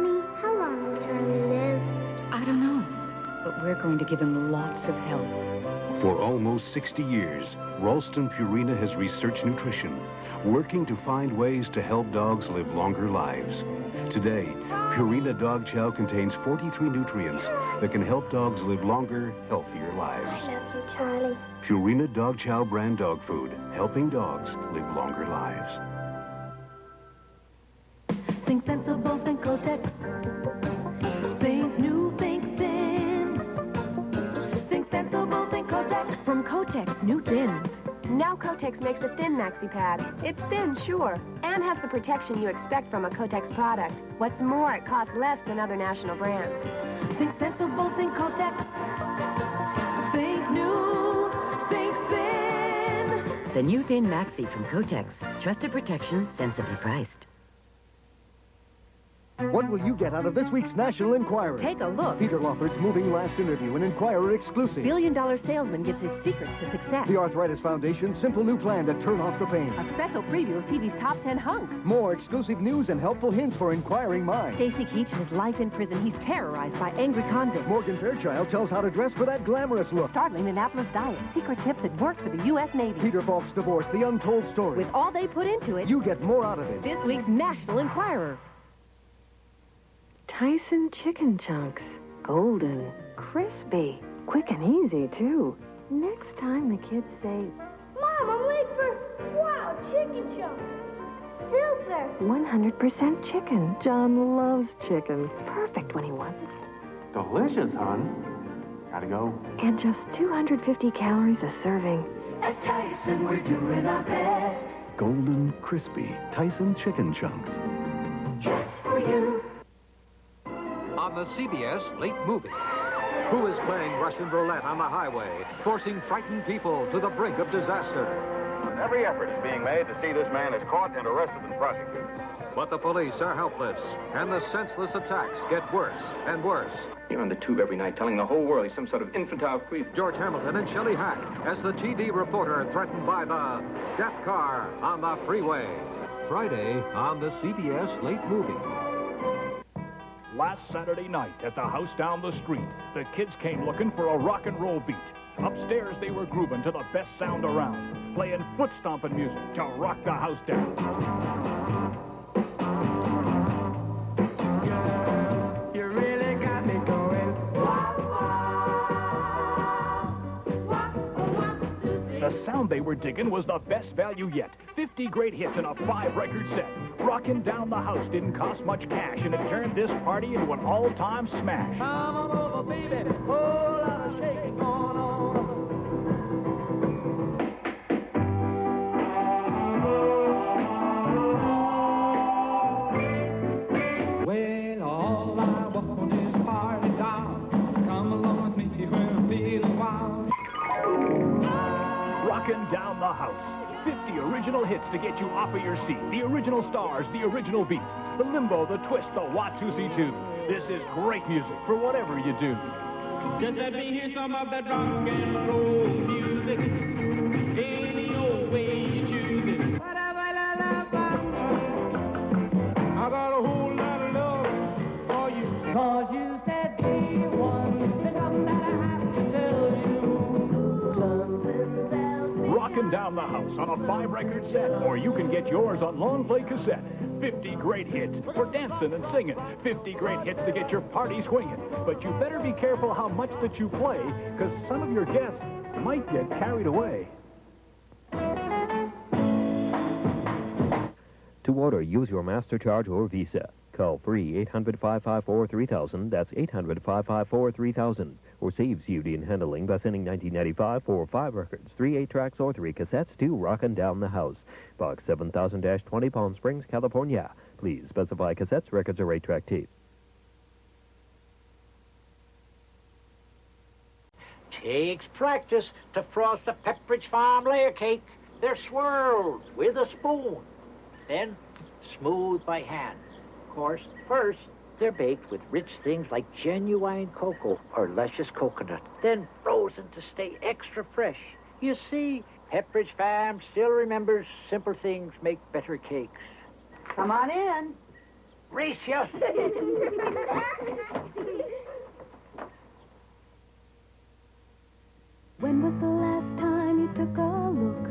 Mommy, how long will Charlie live? I don't know, but we're going to give him lots of help. For almost 60 years, Ralston Purina has researched nutrition, working to find ways to help dogs live longer lives. Today, Purina Dog Chow contains 43 nutrients that can help dogs live longer, healthier lives. I love you, Charlie. Purina Dog Chow brand dog food, helping dogs live longer lives. Think sensible, think Kotex. Think new, think thin. Think sensible, think Kotex. From Kotex, new thins. Now Kotex makes a thin maxi pad. It's thin, sure, and has the protection you expect from a Kotex product. What's more, it costs less than other national brands. Think sensible, think Kotex. Think new, think thin. The new Thin Maxi from Kotex. Trusted protection, sensibly priced. What will you get out of this week's National Enquirer? Take a look. Peter Lawford's moving last interview, an Enquirer exclusive. Billion-dollar salesman gives his secrets to success. The Arthritis Foundation's simple new plan to turn off the pain. A special preview of TV's top 10 hunks. More exclusive news and helpful hints for inquiring minds. Stacy Keach and his life in prison. He's terrorized by angry convicts. Morgan Fairchild tells how to dress for that glamorous look. Startling Annapolis diet. Secret tips that work for the U.S. Navy. Peter Falk's divorce, the untold story. With all they put into it, you get more out of it. This week's National Enquirer. Tyson chicken chunks. Golden, crispy, quick and easy, too. Next time the kids say, Mom, I'm late for... Wow, chicken chunks. Super. 100% chicken. John loves chicken. Perfect when he wants it. Delicious, hon. Gotta go. And just 250 calories a serving. At Tyson, we're doing our best. Golden, crispy Tyson chicken chunks. Just for you. On the CBS Late Movie. Who is playing Russian roulette on the highway, forcing frightened people to the brink of disaster? Every effort is being made to see this man is caught and arrested and prosecuted. But the police are helpless, and the senseless attacks get worse and worse. You're on the tube every night telling the whole world he's some sort of infantile creep. George Hamilton and Shelley Hack as the TD reporter threatened by the death car on the freeway. Friday on the CBS Late Movie. Last Saturday night at the house down the street, the kids came looking for a rock and roll beat. Upstairs, they were grooving to the best sound around, playing foot-stomping music to rock the house down. You really got me going. The sound they were digging was the best value yet. 50 great hits in a 5-record set. Rockin' Down the House didn't cost much cash, and it turned this party into an all-time smash. Come on over, baby. Whole lot of shaking going on. Well, all I want is party down. Come along with me when I'm feeling wild. Rockin' Down the House. 50 original hits to get you off of your seat. The original stars, the original beats. The limbo, the twist, the Watusi-2. This is great music for whatever you do. Just let me hear some of that rock and roll music. Any old way you choose it. I got a whole lot of love for you. Cause you said be one. There's something that I have to tell you. Something's else. Rockin' Down the House on a 5-record set, or you can get yours on long play cassette. 50 great hits for dancing and singing. 50 great hits to get your party swinging. But you better be careful how much that you play, because some of your guests might get carried away. To order, use your MasterCard or Visa. Call free 800-554-3000. That's 800-554-3000. Or save CUD in handling by sending $19.95 for 5 records, 3 8-tracks, or 3 cassettes to Rockin' Down the House. Box 7000-20, Palm Springs, California. Please specify cassettes, records, or 8-track tape. Takes practice to frost a Pepperidge Farm layer cake. They're swirled with a spoon, then smoothed by hand. Of course, first, they're baked with rich things like genuine cocoa or luscious coconut, then frozen to stay extra fresh. You see, Pepperidge Farm still remembers simple things make better cakes. Come on in. Brace you. When was the last time you took a look?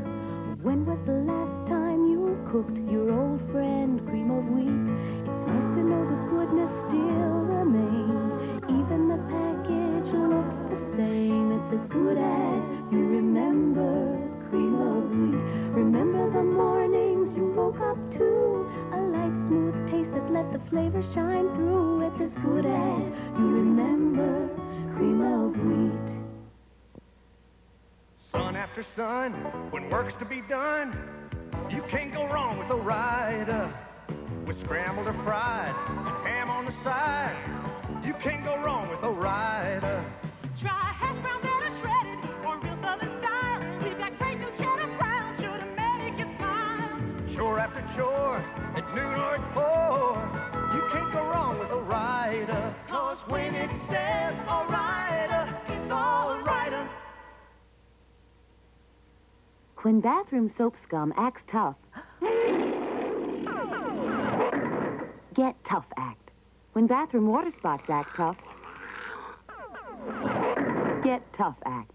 When was the last time you cooked your old friend cream of wheat? It's nice to know the goodness still remains. Even the package looks the same. It's as good as you remember cream of wheat. Remember the mornings you woke up to a light, smooth taste that let the flavor shine through. It's as good as you remember cream of wheat. Sun after sun, when work's to be done, you can't go wrong with a ride. With scrambled or fried, ham on the side, you can't go wrong with a ride. Try hash browns that are shredded or real southern style. We've got great new cheddar brown, sure to make you smile. Chore after chore, at noon or at 4, you can't go wrong with a ride. 'Cause when it says all right, it's all right. When bathroom soap scum acts tough, get Tough Act. When bathroom water spots act tough, get Tough Act.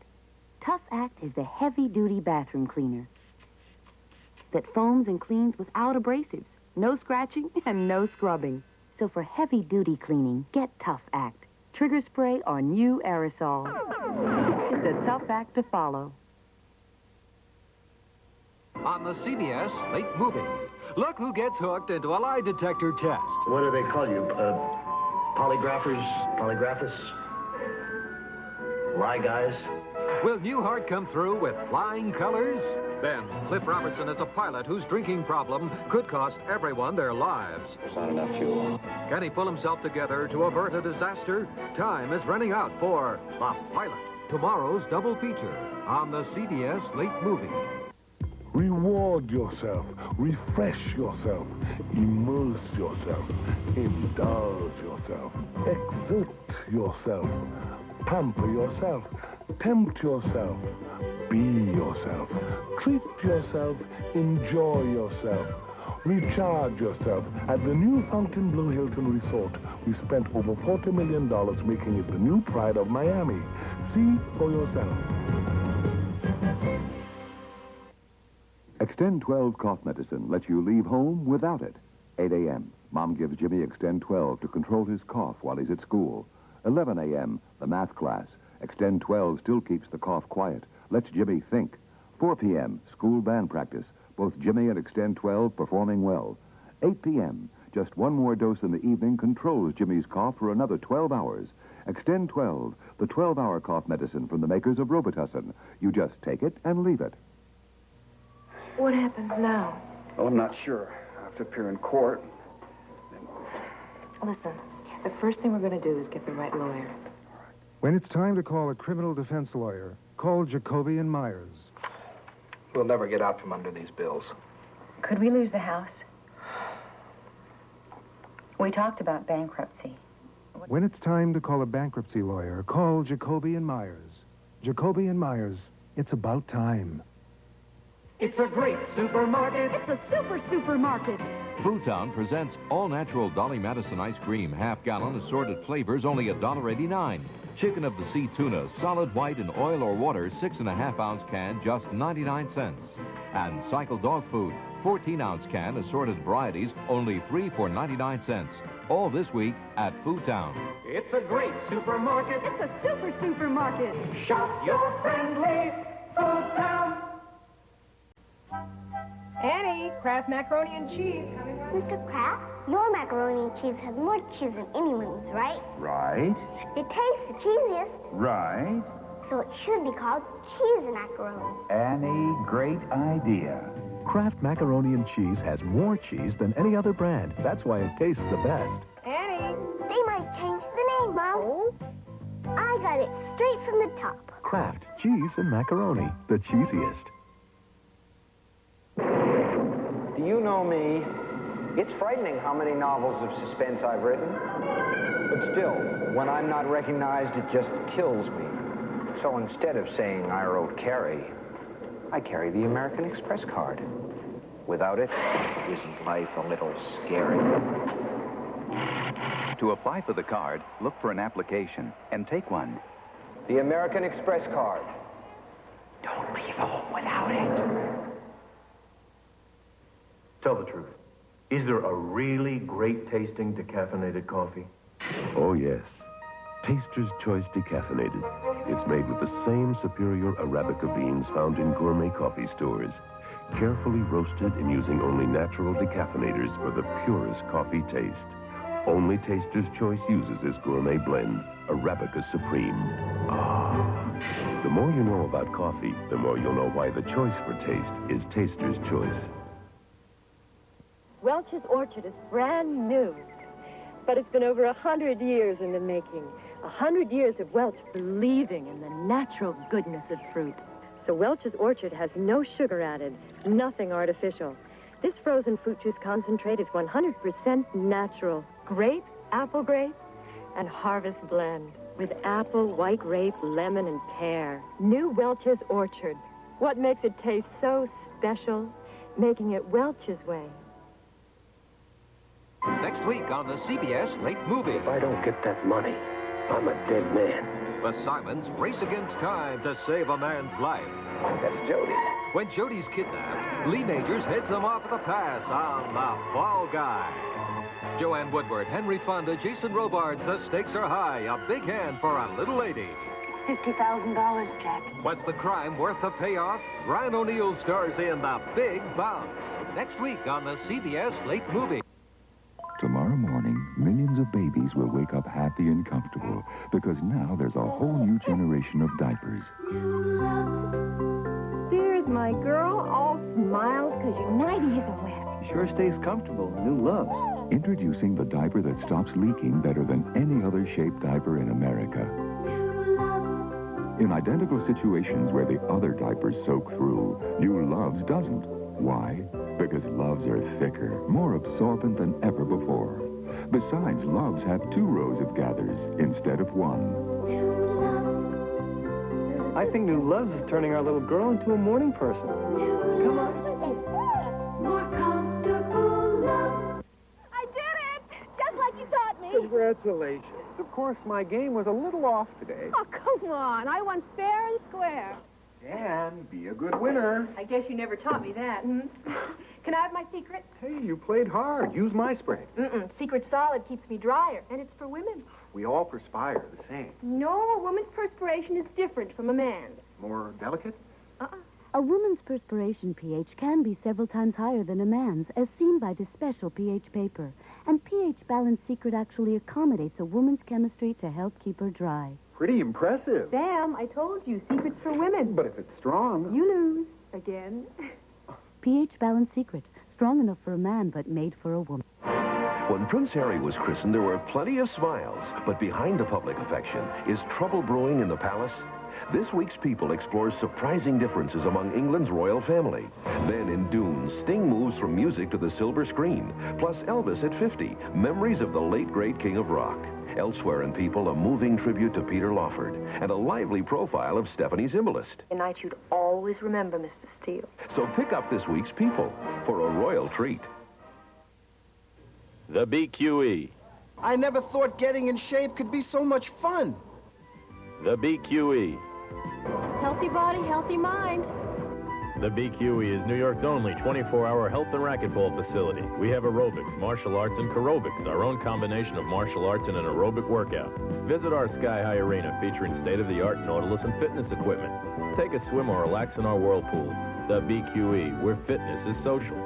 Tough Act is the heavy-duty bathroom cleaner that foams and cleans without abrasives, no scratching and no scrubbing. So for heavy-duty cleaning, get Tough Act. Trigger spray or new aerosol. It's a tough act to follow. On the CBS Late Movie, look who gets hooked into a lie detector test. What do they call you? Polygraphers? Polygraphists? Lie guys? Will Newhart come through with flying colors? Then Cliff Robertson is a pilot whose drinking problem could cost everyone their lives. There's not enough fuel. Can he pull himself together to avert a disaster? Time is running out for The Pilot, tomorrow's double feature on the CBS Late Movie. Reward yourself, refresh yourself, immerse yourself, indulge yourself, exert yourself, pamper yourself, tempt yourself, be yourself, treat yourself, enjoy yourself, recharge yourself. At the new Fountainebleau Hilton Resort, we spent over $40 million making it the new pride of Miami. See for yourself. Extend 12 cough medicine lets you leave home without it. 8 a.m., Mom gives Jimmy Extend 12 to control his cough while he's at school. 11 a.m., the math class. Extend 12 still keeps the cough quiet, lets Jimmy think. 4 p.m., school band practice. Both Jimmy and Extend 12 performing well. 8 p.m., just one more dose in the evening controls Jimmy's cough for another 12 hours. Extend 12, the 12-hour cough medicine from the makers of Robitussin. You just take it and leave it. What happens now? Well, I'm not sure. I have to appear in court. Listen, the first thing we're going to do is get the right lawyer. When it's time to call a criminal defense lawyer, call Jacoby Meyers. We'll never get out from under these bills. Could we lose the house? We talked about bankruptcy. When it's time to call a bankruptcy lawyer, call Jacoby Meyers. Jacoby Meyers, it's about time. It's a great supermarket. It's a supermarket. Foodtown presents all-natural Dolly Madison ice cream, half-gallon, assorted flavors, only $1.89. Chicken of the sea tuna, solid white in oil or water, 6.5-ounce can, just 99 cents. And Cycle dog food, 14-ounce can, assorted varieties, only 3 for 99 cents. All this week at Foodtown. It's a great supermarket. It's a supermarket. Shop your friendly Foodtown. Annie, Kraft macaroni and cheese. Mr. Kraft, your macaroni and cheese has more cheese than anyone's, right? Right. It tastes the cheesiest, Right. so it should be called cheese macaroni. Annie, great idea. Kraft macaroni and cheese has more cheese than any other brand. That's why it tastes the best. Annie. They might change the name, Mom. Oh? I got it straight from the top. Kraft cheese and macaroni, the cheesiest. Do you know me? It's frightening how many novels of suspense I've written. But still, when I'm not recognized, it just kills me. So instead of saying I wrote Carrie, I carry the American Express card. Without it, isn't life a little scary? To apply for the card, look for an application and take one. The American Express card. Don't leave home without it. Tell the truth. Is there a really great tasting decaffeinated coffee? Oh, yes. Taster's Choice Decaffeinated. It's made with the same superior Arabica beans found in gourmet coffee stores. Carefully roasted and using only natural decaffeinators for the purest coffee taste. Only Taster's Choice uses this gourmet blend, Arabica Supreme. Ah. The more you know about coffee, the more you'll know why the choice for taste is Taster's Choice. Welch's Orchard is brand new, but it's been over 100 years in the making. 100 years of Welch believing in the natural goodness of fruit. So Welch's Orchard has no sugar added, nothing artificial. This frozen fruit juice concentrate is 100% natural. Grape, apple grape, and harvest blend with apple, white grape, lemon, and pear. New Welch's Orchard. What makes it taste so special? Making it Welch's way. Next week on the CBS Late Movie. If I don't get that money, I'm a dead man. The Simons race against time to save a man's life. That's Jody. When Jody's kidnapped, Lee Majors heads him off at the pass on The Fall Guy. Joanne Woodward, Henry Fonda, Jason Robards, the stakes are high. A big hand for a little lady. $50,000, Jack. What's the crime worth the payoff? Ryan O'Neal stars in The Big Bounce. Next week on the CBS Late Movie. Tomorrow morning, millions of babies will wake up happy and comfortable because now there's a whole new generation of diapers. There's my girl, all smiles because your nightie isn't wet. Sure stays comfortable. New Luvs. Introducing the diaper that stops leaking better than any other shaped diaper in America. In identical situations where the other diapers soak through, New Luvs doesn't. Why? Because Luvs are thicker, more absorbent than ever before. Besides, Luvs have 2 rows of gathers instead of 1. I think New Luvs is turning our little girl into a morning person. Come on. More comfortable Luvs. I did it! Just like you taught me. Congratulations. Of course, my game was a little off today. Oh, come on. I won fair and square. Dan, be a good winner. I guess you never taught me that. Can I have my secret? Hey, you played hard. Use my spray. Secret solid keeps me drier, and it's for women. We all perspire the same. No, a woman's perspiration is different from a man's. More delicate? A woman's perspiration pH can be several times higher than a man's, as seen by this special pH paper. And pH Balance Secret actually accommodates a woman's chemistry to help keep her dry. Pretty impressive. Sam, I told you, secret's for women. But if it's strong... You lose. Again. pH Balance Secret. Strong enough for a man, but made for a woman. When Prince Harry was christened, there were plenty of smiles. But behind the public affection, is trouble brewing in the palace? This week's People explores surprising differences among England's royal family. Then in Dune, Sting moves from music to the silver screen. Plus Elvis at 50, memories of the late great King of Rock. Elsewhere in People, a moving tribute to Peter Lawford and a lively profile of Stephanie Zimbalist. A night you'd always remember, Mr. Steele. So pick up this week's People for a royal treat. The BQE. I never thought getting in shape could be so much fun. The BQE. Healthy body, healthy mind. The BQE is New York's only 24-hour health and racquetball facility. We have aerobics, martial arts, and aerobics, our own combination of martial arts and an aerobic workout. Visit our Sky High Arena featuring state-of-the-art Nautilus and fitness equipment. Take a swim or relax in our whirlpool. The BQE, where fitness is social.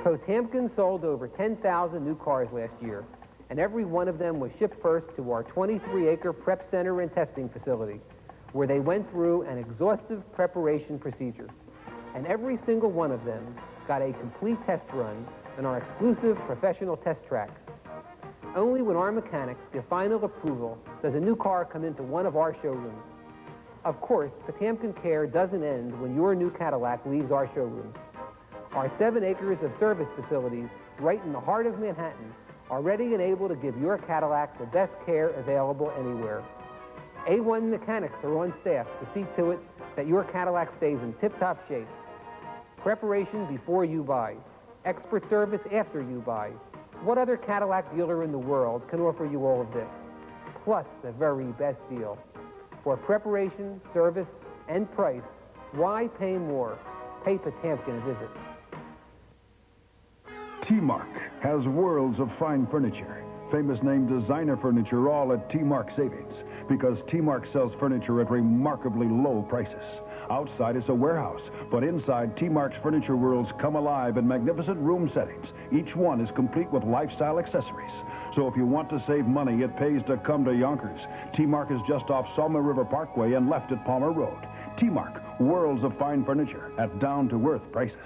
Potamkin sold over 10,000 new cars last year, and every one of them was shipped first to our 23-acre prep center and testing facility, where they went through an exhaustive preparation procedure. And every single one of them got a complete test run on our exclusive professional test track. Only when our mechanics give final approval does a new car come into one of our showrooms. Of course, Potamkin care doesn't end when your new Cadillac leaves our showroom. Our 7 acres of service facilities, right in the heart of Manhattan, are ready and able to give your Cadillac the best care available anywhere. A1 mechanics are on staff to see to it that your Cadillac stays in tip-top shape. Preparation before you buy. expert service after you buy. What other Cadillac dealer in the world can offer you all of this? Plus the very best deal. For preparation, service, and price, why pay more? Pay Potamkin a visit. T-Mark has worlds of fine furniture. Famous name designer furniture, all at T-Mark savings. Because T-Mark sells furniture at remarkably low prices. Outside it's a warehouse, but inside T-Mark's furniture worlds come alive in magnificent room settings. Each one is complete with lifestyle accessories. So if you want to save money, it pays to come to Yonkers. T-Mark is just off Sawmill River Parkway and left at Palmer Road. T-Mark, worlds of fine furniture at down-to-earth prices.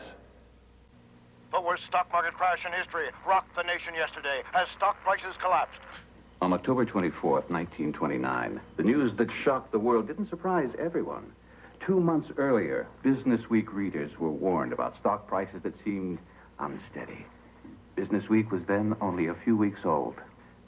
The worst stock market crash in history rocked the nation yesterday as stock prices collapsed. On October 24th, 1929, the news that shocked the world didn't surprise everyone. 2 months earlier, Business Week readers were warned about stock prices that seemed unsteady. Business Week was then only a few weeks old.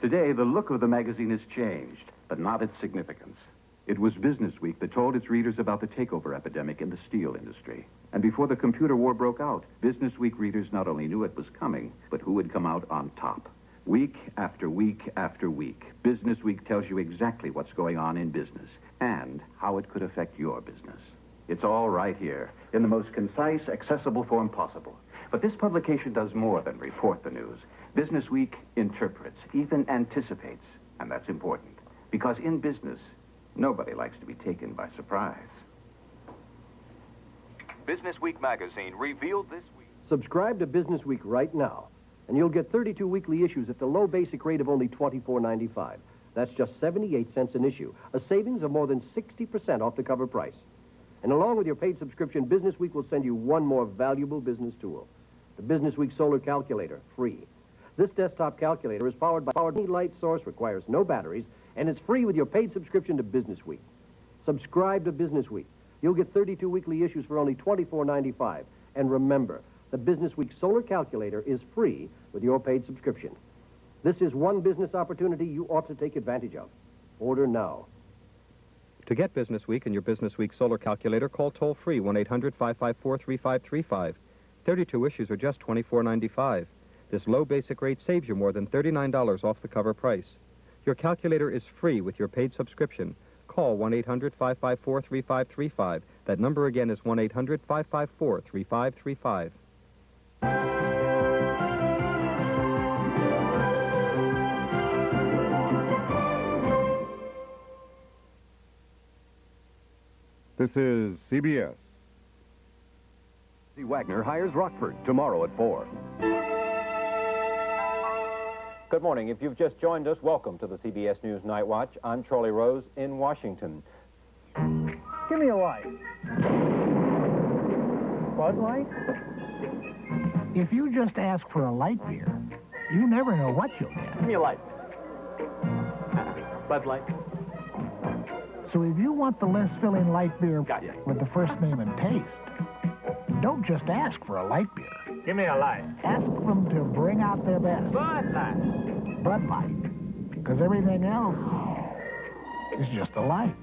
Today, the look of the magazine has changed, but not its significance. It was Business Week that told its readers about the takeover epidemic in the steel industry. And before the computer war broke out, Business Week readers not only knew it was coming, but who would come out on top. Week after week after week, Business Week tells you exactly what's going on in business and how it could affect your business. It's all right here, in the most concise, accessible form possible. But this publication does more than report the news. Business Week interprets, even anticipates, and that's important. Because in business, nobody likes to be taken by surprise. Business Week magazine revealed this week. Subscribe to Business Week right now, and you'll get 32 weekly issues at the low basic rate of only $24.95. That's just 78 cents an issue, a savings of more than 60% off the cover price. And along with your paid subscription, Business Week will send you one more valuable business tool, the Business Week Solar Calculator, free. This desktop calculator is powered by any light source, requires no batteries, and it's free with your paid subscription to Business Week. Subscribe to Business Week. You'll get 32 weekly issues for only $24.95. And remember, the Business Week Solar Calculator is free with your paid subscription. This is one business opportunity you ought to take advantage of. Order now. To get Business Week and your Business Week Solar Calculator, call toll-free 1-800-554-3535. 32 issues are just $24.95. This low basic rate saves you more than $39 off the cover price. Your calculator is free with your paid subscription. Call 1-800-554-3535. That number again is 1-800-554-3535. This is CBS. Wagner hires Rockford tomorrow at 4. Good morning. If you've just joined us, welcome to the CBS News Night Watch. I'm Charlie Rose in Washington. Give me a light. Bud Light? If you just ask for a light beer, you never know what you'll get. Give me a light. Bud Light. So if you want the less filling light beer with the first name and taste, don't just ask for a light beer. Give me a light. Ask them to bring out their best. Bud Light. Bud Light. Because everything else is just a light.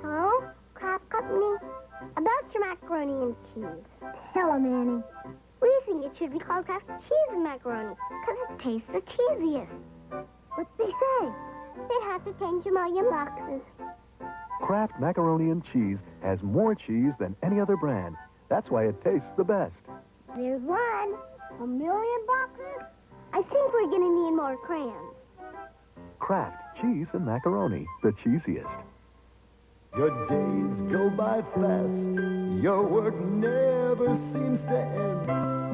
Hello, Kraft Company? About your macaroni and cheese. Hello, Manny. We think it should be called Kraft Cheese and Macaroni because it tastes the cheesiest. What's they say? They have to change a million boxes. Kraft Macaroni and Cheese has more cheese than any other brand. That's why it tastes the best. There's one. A million boxes? I think we're going to need more crayons. Kraft Cheese and Macaroni, the cheesiest. Your days go by fast. Your work never seems to end.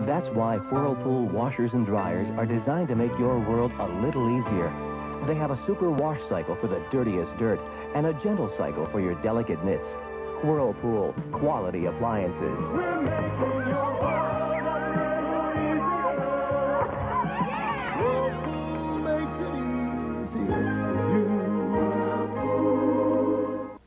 That's why Whirlpool washers and dryers are designed to make your world a little easier. They have a super wash cycle for the dirtiest dirt and a gentle cycle for your delicate knits. Whirlpool, quality appliances. Remember your world a little easier. Whirlpool makes it easier for you.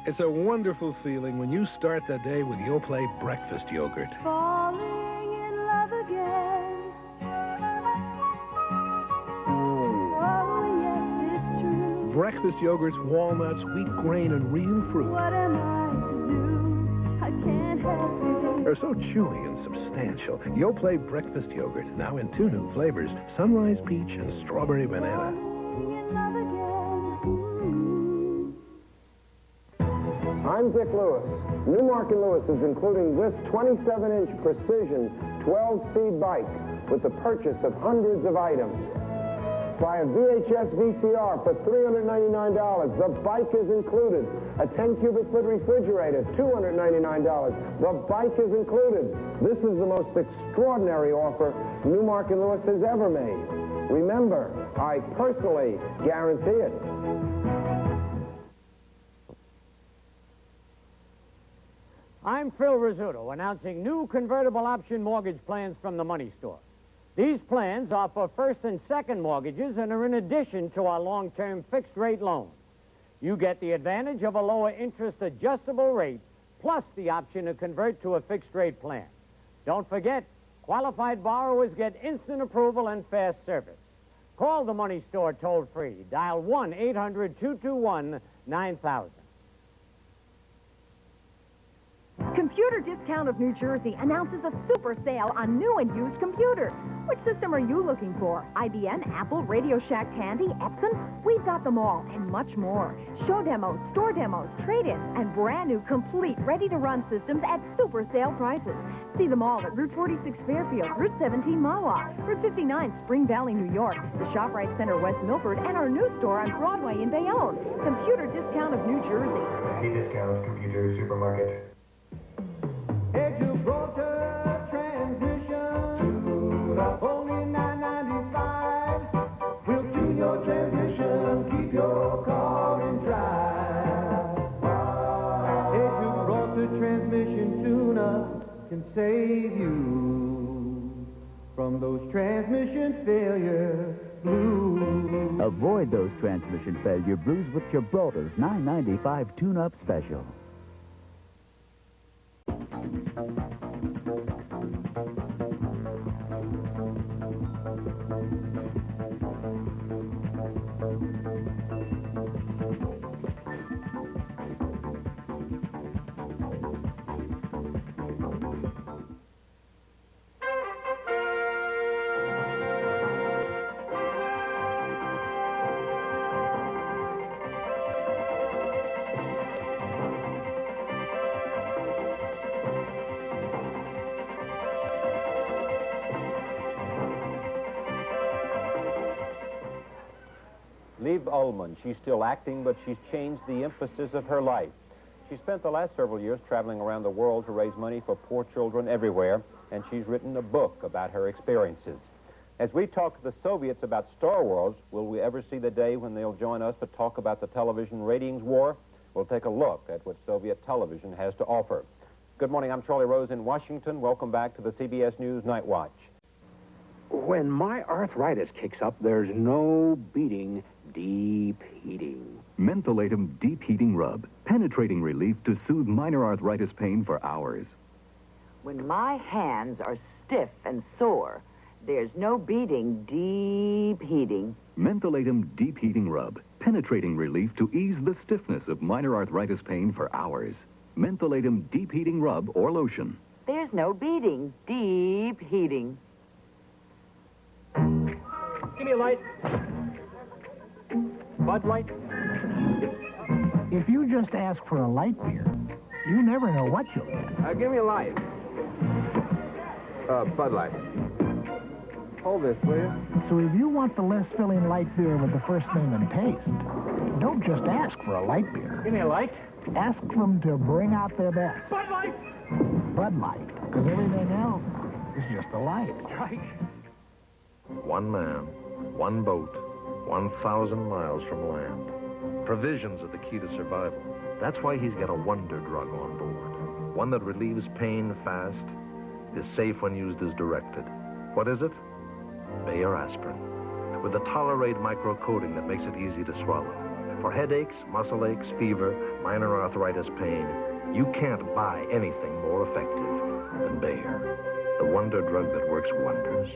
It's a wonderful feeling when you start the day with Yoplait breakfast yogurt. Falling in love again. Oh, yes, it's true. Breakfast yogurts, walnuts, wheat grain, and real fruit. What am I to do? I can't They're so chewy and substantial. Yoplait breakfast yogurt, now in 2 new flavors, sunrise peach and strawberry banana. I'm Dick Lewis. Newmark & Lewis is including this 27-inch precision 12-speed bike with the purchase of hundreds of items. Buy a VHS VCR for $399. The bike is included. A 10-cubic-foot refrigerator, $299. The bike is included. This is the most extraordinary offer Newmark & Lewis has ever made. Remember, I personally guarantee it. I'm Phil Rizzuto, announcing new convertible option mortgage plans from the Money Store. These plans offer first and second mortgages and are in addition to our long-term fixed-rate loans. You get the advantage of a lower interest adjustable rate, plus the option to convert to a fixed-rate plan. Don't forget, qualified borrowers get instant approval and fast service. Call the Money Store toll-free. Dial 1-800-221-9000. Computer Discount of New Jersey announces a super sale on new and used computers. Which system are you looking for? IBM, Apple, Radio Shack, Tandy, Epson? We've got them all and much more. Show demos, store demos, trade-ins, and brand new, complete, ready-to-run systems at super sale prices. See them all at Route 46 Fairfield, Route 17 Mahwah, Route 59 Spring Valley, New York, the ShopRite Center West Milford, and our new store on Broadway in Bayonne. Computer Discount of New Jersey. Happy Discount Computer Supermarket. Only $9.95. We'll tune your transmission, keep your car in drive. Edu brought the transmission tune-up can save you from those transmission failure blues. Avoid those transmission failure blues with Gibraltar's $9.95 tune-up special. Liv Ullmann, she's still acting, but she's changed the emphasis of her life. She spent the last several years traveling around the world to raise money for poor children everywhere, and she's written a book about her experiences. As we talk to the Soviets about Star Wars, will we ever see the day when they'll join us to talk about the television ratings war? We'll take a look at what Soviet television has to offer. Good morning, I'm Charlie Rose in Washington. Welcome back to the CBS News Night Watch. When my arthritis kicks up, there's no beating deep heating. Mentholatum Deep Heating Rub. Penetrating relief to soothe minor arthritis pain for hours. When my hands are stiff and sore, there's no beating deep heating. Mentholatum Deep Heating Rub. Penetrating relief to ease the stiffness of minor arthritis pain for hours. Mentholatum Deep Heating Rub or lotion. There's no beating deep heating. Give me a light. Bud Light. If you just ask for a light beer, you never know what you'll get. Give me a light. Bud Light. Hold this, will you? So if you want the less filling light beer with the first name and taste, don't just ask for a light beer. Give me a light. Ask them to bring out their best. Bud Light. Bud Light, because everything else is just a light. Strike. One man, one boat, 1,000 miles from land. Provisions are the key to survival. That's why he's got a wonder drug on board. One that relieves pain fast, is safe when used as directed. What is it? Bayer aspirin. With a Tolerate micro-coating that makes it easy to swallow. For headaches, muscle aches, fever, minor arthritis pain, you can't buy anything more effective than Bayer. The wonder drug that works wonders.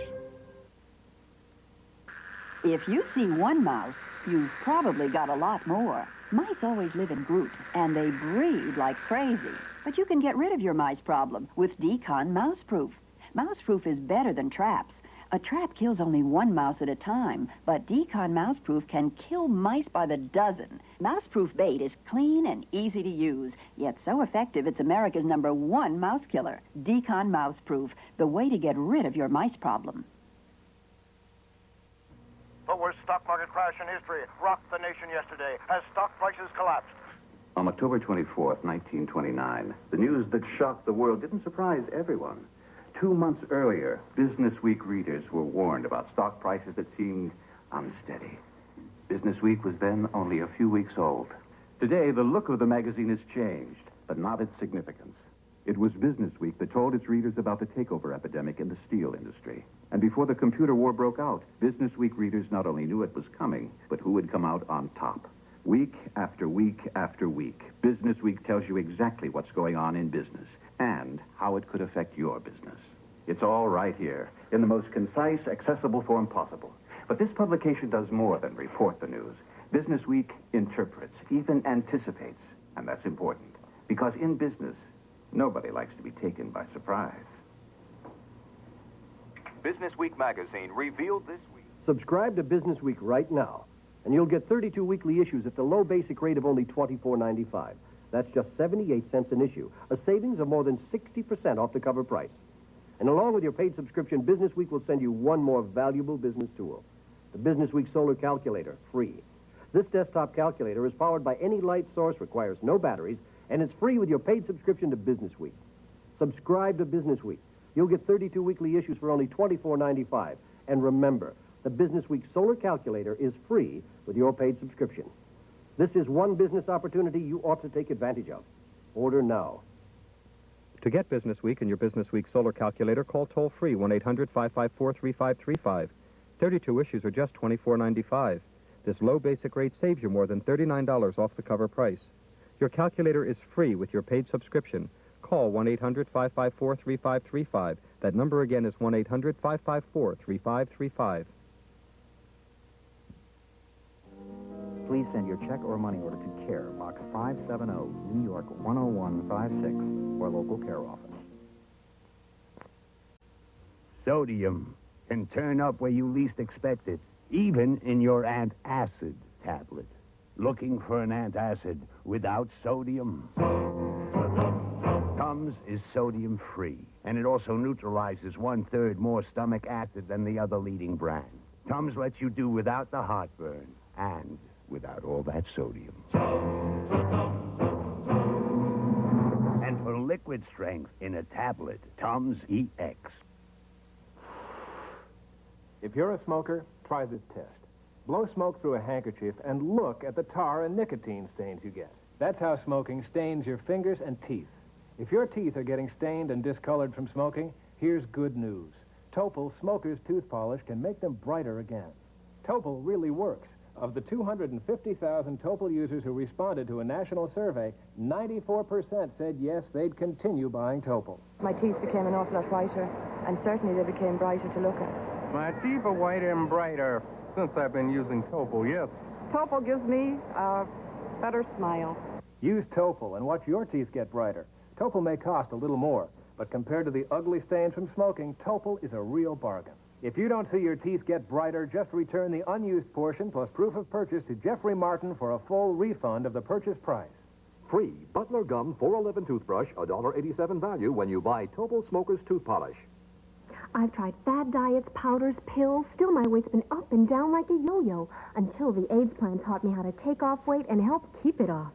If you see one mouse, you've probably got a lot more. Mice always live in groups, and they breed like crazy. But you can get rid of your mice problem with Decon Mouseproof. Mouseproof is better than traps. A trap kills only one mouse at a time, but Decon Mouseproof can kill mice by the dozen. Mouseproof bait is clean and easy to use, yet so effective it's America's #1 mouse killer. Decon Mouseproof, the way to get rid of your mice problem. The worst stock market crash in history rocked the nation yesterday as stock prices collapsed. On October 24th, 1929, the news that shocked the world didn't surprise everyone. 2 months earlier, Business Week readers were warned about stock prices that seemed unsteady. Business Week was then only a few weeks old. Today, the look of the magazine has changed, but not its significance. It was Business Week that told its readers about the takeover epidemic in the steel industry. And before the computer war broke out, Business Week readers not only knew it was coming, but who would come out on top. Week after week after week, Business Week tells you exactly what's going on in business and how it could affect your business. It's all right here, in the most concise, accessible form possible. But this publication does more than report the news. Business Week interprets, even anticipates, and that's important. Because in business, nobody likes to be taken by surprise. Business Week magazine revealed this week. Subscribe to Business Week right now, and you'll get 32 weekly issues at the low basic rate of only $24.95. That's just 78 cents an issue, a savings of more than 60% off the cover price. And along with your paid subscription, Business Week will send you one more valuable business tool, the Business Week Solar Calculator, free. This desktop calculator is powered by any light source, requires no batteries, and it's free with your paid subscription to Business Week. Subscribe to Business Week. You'll get 32 weekly issues for only $24.95. And remember, the Business Week Solar Calculator is free with your paid subscription. This is one business opportunity you ought to take advantage of. Order now. To get Business Week and your Business Week Solar Calculator, call toll-free 1-800-554-3535. 32 issues are just $24.95. This low basic rate saves you more than $39 off the cover price. Your calculator is free with your paid subscription. Call 1-800-554-3535. That number again is 1-800-554-3535. Please send your check or money order to Care, Box 570, New York 10156, or local care office. Sodium can turn up where you least expect it, even in your Antacid tablet. Looking for an Antacid without sodium? Tums is sodium-free, and it also neutralizes 1/3 more stomach acid than the other leading brand. Tums lets you do without the heartburn and without all that sodium. And for liquid strength in a tablet, Tums EX. If you're a smoker, try this test. Blow smoke through a handkerchief and look at the tar and nicotine stains you get. That's how smoking stains your fingers and teeth. If your teeth are getting stained and discolored from smoking, here's good news. Topol Smoker's Tooth Polish can make them brighter again. Topol really works. Of the 250,000 Topol users who responded to a national survey, 94% said yes, they'd continue buying Topol. My teeth became an awful lot whiter, and certainly they became brighter to look at. My teeth are whiter and brighter since I've been using Topol, yes. Topol gives me a better smile. Use Topol and watch your teeth get brighter. Topol may cost a little more, but compared to the ugly stains from smoking, Topol is a real bargain. If you don't see your teeth get brighter, just return the unused portion plus proof of purchase to Jeffrey Martin for a full refund of the purchase price. Free Butler Gum 411 toothbrush, $1.87 value when you buy Topol Smoker's Tooth Polish. I've tried fad diets, powders, pills. Still, my weight's been up and down like a yo-yo until the AIDS plan taught me how to take off weight and help keep it off.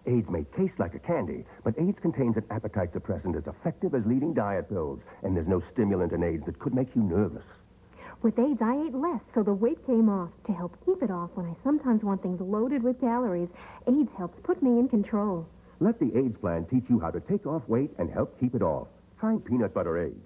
AIDS may taste like a candy, but AIDS contains an appetite suppressant as effective as leading diet pills, and there's no stimulant in AIDS that could make you nervous. With AIDS, I ate less, so the weight came off. To help keep it off when I sometimes want things loaded with calories, AIDS helps put me in control. Let the AIDS plan teach you how to take off weight and help keep it off. Try peanut butter AIDS.